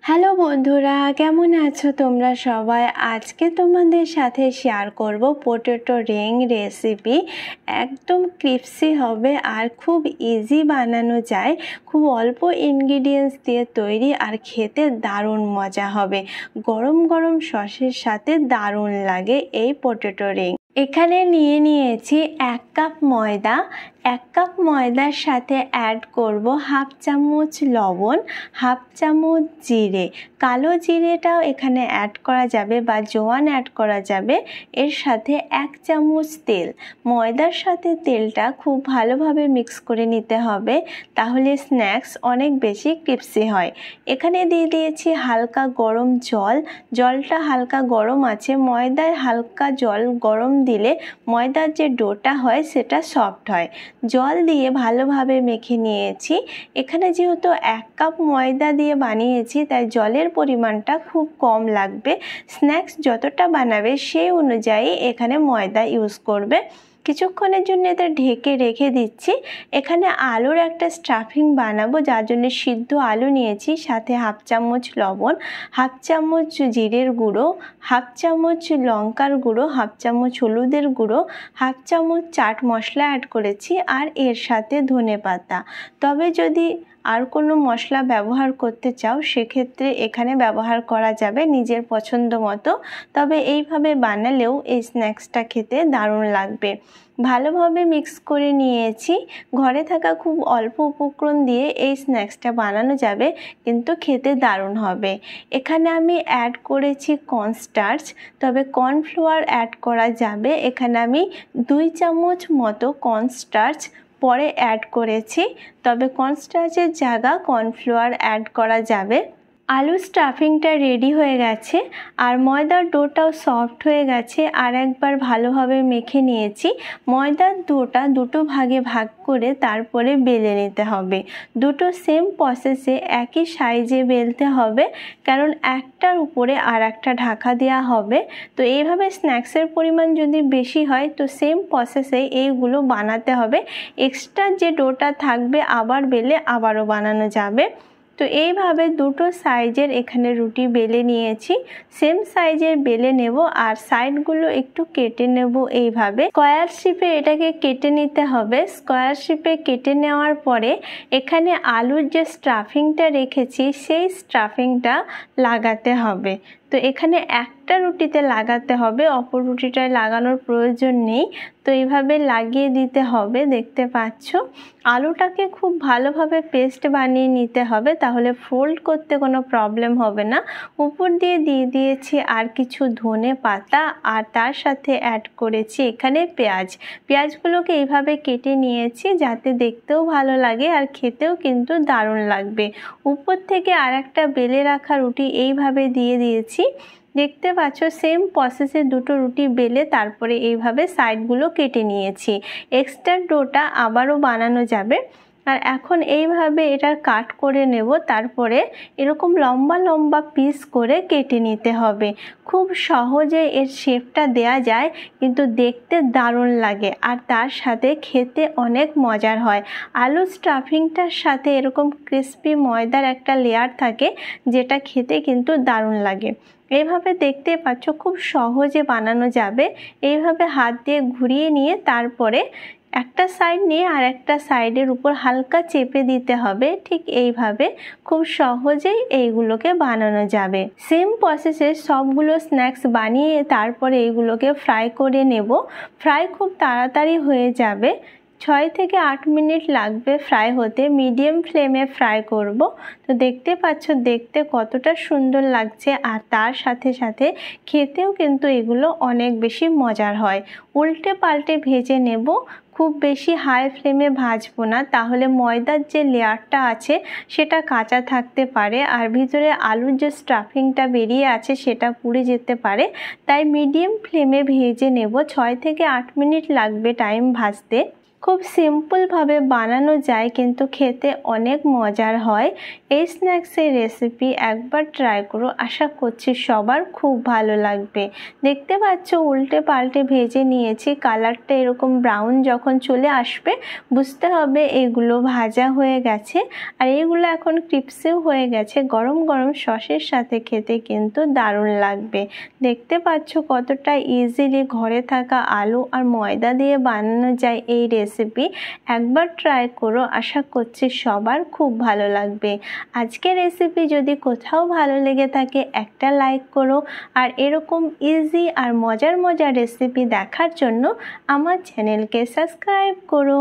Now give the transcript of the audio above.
Hello বন্ধুরা, কেমন আছো তোমরা সবাই? আজকে তোমাদের সাথে শেয়ার করব পটেটো রিং রেসিপি। একদম ক্রিস্পি হবে আর খুব ইজি বানানো যায়। খুব অল্প ইনগ্রিডিয়েন্টস দিয়ে তৈরি আর খেতে দারুণ মজা হবে। গরম গরম সসের সাথে দারুণ লাগে এই পটেটো রিং। এখানে নিয়েছি 1 কাপ ময়দা। 1 কাপ ময়দার সাথে অ্যাড করব হাফ চামচ লবণ, হাফ চামচ জিরে। কালো জিরেটাও এখানে অ্যাড করা যাবে বা জোয়ান অ্যাড করা যাবে। এর সাথে 1 চামচ তেল। ময়দার সাথে তেলটা খুব ভালোভাবে মিক্স করে নিতে হবে, তাহলে স্ন্যাক্স অনেক বেশি ক্রিস্পি হয়। এখানে দিয়ে দিয়েছি হালকা গরম জল। জলটা হালকা গরম আছে। ময়দায় হালকা জল গরম দিলে ময়দার যে ডোটা হয় সেটা সফট হয়। জল দিয়ে ভালোভাবে মেখে নিয়েছি। এখানে যেহেতু 1 কাপ ময়দা দিয়ে বানিয়েছি তাই জলের পরিমাণটা খুব কম লাগবে। স্ন্যাক্স যতটা বানাবে সেই অনুযায়ী এখানে ময়দা ইউজ করবে। কিছুক্ষণের জন্য এটা ঢেকে রেখে দিচ্ছি। এখানে আলুর একটা স্টাফিং বানাবো, যার জন্য সিদ্ধ আলু নিয়েছি, সাথে হাফ চামচ লবণ, হাফ চামচ জিরের গুঁড়ো, হাফ চামচ লঙ্কার গুঁড়ো, হাফ চামচ হলুদের গুঁড়ো, হাফ চামচ চাট মশলা অ্যাড করেছি আর এর সাথে ধনেপাতা। তবে যদি আর কোনো মশলা ব্যবহার করতে চাও সেক্ষেত্রে এখানে ব্যবহার করা যাবে নিজের পছন্দ মতো। তবে এইভাবে বানালেও এই স্ন্যাক্সটা খেতে দারুণ লাগবে। ভালোভাবে মিক্স করে নিয়েছি। ঘরে থাকা খুব অল্প উপকরণ দিয়ে এই স্ন্যাক্সটা বানানো যাবে, কিন্তু খেতে দারুণ হবে। এখানে আমি অ্যাড করেছি কর্নস্টার্চ, তবে কর্নফ্লাওয়ার অ্যাড করা যাবে। এখানে আমি 2 চামচ মতো কর্নস্টার্চ পরে অ্যাড করেছি, তবে কর্নস্টার্চের জায়গা কর্নফ্লাওয়ার অ্যাড করা যাবে। আলু স্টাফিংটা রেডি হয়ে গেছে আর ময়দার ডোটাও সফট হয়ে গেছে। আর একবার ভালোভাবে মেখে নিয়েছি। ময়দার ডোটা দুটো ভাগে ভাগ করে তারপরে বেলে নিতে হবে। দুটো সেম প্রসেসে একই সাইজে বেলতে হবে, কারণ একটার উপরে আর একটা ঢাকা দেওয়া হবে। তো এইভাবে স্ন্যাক্সের পরিমাণ যদি বেশি হয় তো সেম প্রসেসে এইগুলো বানাতে হবে। এক্সট্রা যে ডোটা থাকবে আবার বেলে আবারও বানানো যাবে। তো এইভাবে দুটো সাইজের এখানে রুটি বেলে নিয়েছি। সেম সাইজের বেলে নেব আর সাইডগুলো একটু কেটে নেব। এইভাবে স্কোয়ার শেপে এটাকে কেটে নিতে হবে। স্কোয়ার শেপে কেটে নেওয়ার পরে এখানে আলুর যে স্টাফিংটা রেখেছি সেই স্টাফিংটা লাগাতে হবে। তো এখানে একটা রুটিতে লাগাতে হবে, অপর রুটিটায় লাগানোর প্রয়োজন নেই। তো এইভাবে লাগিয়ে দিতে হবে। দেখতে পাচ্ছ আলুটাকে খুব ভালোভাবে পেস্ট বানিয়ে নিতে হবে, তাহলে ফোল্ড করতে কোনো প্রবলেম হবে না। উপর দিয়ে দিয়েছি আর কিছু ধনে পাতা আর তার সাথে অ্যাড করেছি এখানে পেঁয়াজ। পেঁয়াজগুলোকে এইভাবে কেটে নিয়েছি যাতে দেখতেও ভালো লাগে আর খেতেও কিন্তু দারুণ লাগবে। উপর থেকে আর একটা বেলে রাখা রুটি এইভাবে দিয়ে দিয়েছি। দেখতে পাচ্ছ সেম প্রসেসে দুটো রুটি বেলে তারপরে এইভাবে সাইডগুলো কেটে নিয়েছি। এক্সট্রা ডোটা আবারও বানানো যাবে। আর এখন এইভাবে এটা কাট করে নেব, তারপরে এরকম লম্বা লম্বা পিস করে কেটে নিতে হবে। খুব সহজে এর শেপটা দেয়া যায়, কিন্তু দেখতে দারুণ লাগে আর তার সাথে খেতে অনেক মজার হয়। আলু স্টাফিংটার সাথে এরকম ক্রিস্পি ময়দার একটা লেয়ার থাকে, যেটা খেতে কিন্তু দারুণ লাগে। এইভাবে দেখতে পাচ্ছ খুব সহজে বানানো যাবে। এইভাবে হাত দিয়ে ঘুরিয়ে নিয়ে তারপরে একটা সাইড নিয়ে আর একটা সাইডের উপর হালকা চেপে দিতে হবে। ঠিক এইভাবে খুব সহজেই এইগুলোকে বানানো যাবে। সেম প্রসেসে সবগুলো স্ন্যাক্স বানিয়ে তারপরে এইগুলোকে ফ্রাই করে নেব। ফ্রাই খুব তাড়াতাড়ি হয়ে যাবে। 6 থেকে 8 মিনিট লাগবে ফ্রাই হতে। মিডিয়াম ফ্লেমে ফ্রাই করব। তো দেখতে পাচ্ছ দেখতে কতটা সুন্দর লাগছে আর তার সাথে সাথে খেতেও কিন্তু এগুলো অনেক বেশি মজার হয়। উল্টে পাল্টে ভেজে নেব। খুব বেশি হাই ফ্লেমে ভাজবো না, তাহলে ময়দার যে লেয়ারটা আছে সেটা কাঁচা থাকতে পারে আর ভিতরে আলুর যে স্টাফিংটা বেরিয়ে আছে সেটা পুড়ে যেতে পারে। তাই মিডিয়াম ফ্লেমে ভেজে নেব। 6 থেকে 8 মিনিট লাগবে টাইম ভাজতে। খুব সিম্পলভাবে বানানো যায় কিন্তু খেতে অনেক মজার হয়। এই স্ন্যাক্সের রেসিপি একবার ট্রাই করো, আশা করছি সবার খুব ভালো লাগবে। দেখতে পাচ্ছ উল্টে পাল্টে ভেজে নিয়েছি, কালারটা এরকম ব্রাউন যখন চলে আসবে বুঝতে হবে এগুলো ভাজা হয়ে গেছে। আর এগুলো এখন ক্রিপসিও হয়ে গেছে, গরম গরম সসের সাথে খেতে কিন্তু দারুণ লাগবে। দেখতে পাচ্ছ কতটা ইজিলি ঘরে থাকা আলু আর ময়দা দিয়ে বানানো যায় এই রেসিপি। একবার ট্রাই করো, আশা করছি সবার খুব ভালো লাগবে। আজকের রেসিপি যদি কোথাও ভালো লেগে থাকে একটা লাইক করো, আর এরকম ইজি আর মজার মজার রেসিপি দেখার জন্য আমার চ্যানেলকে সাবস্ক্রাইব করো।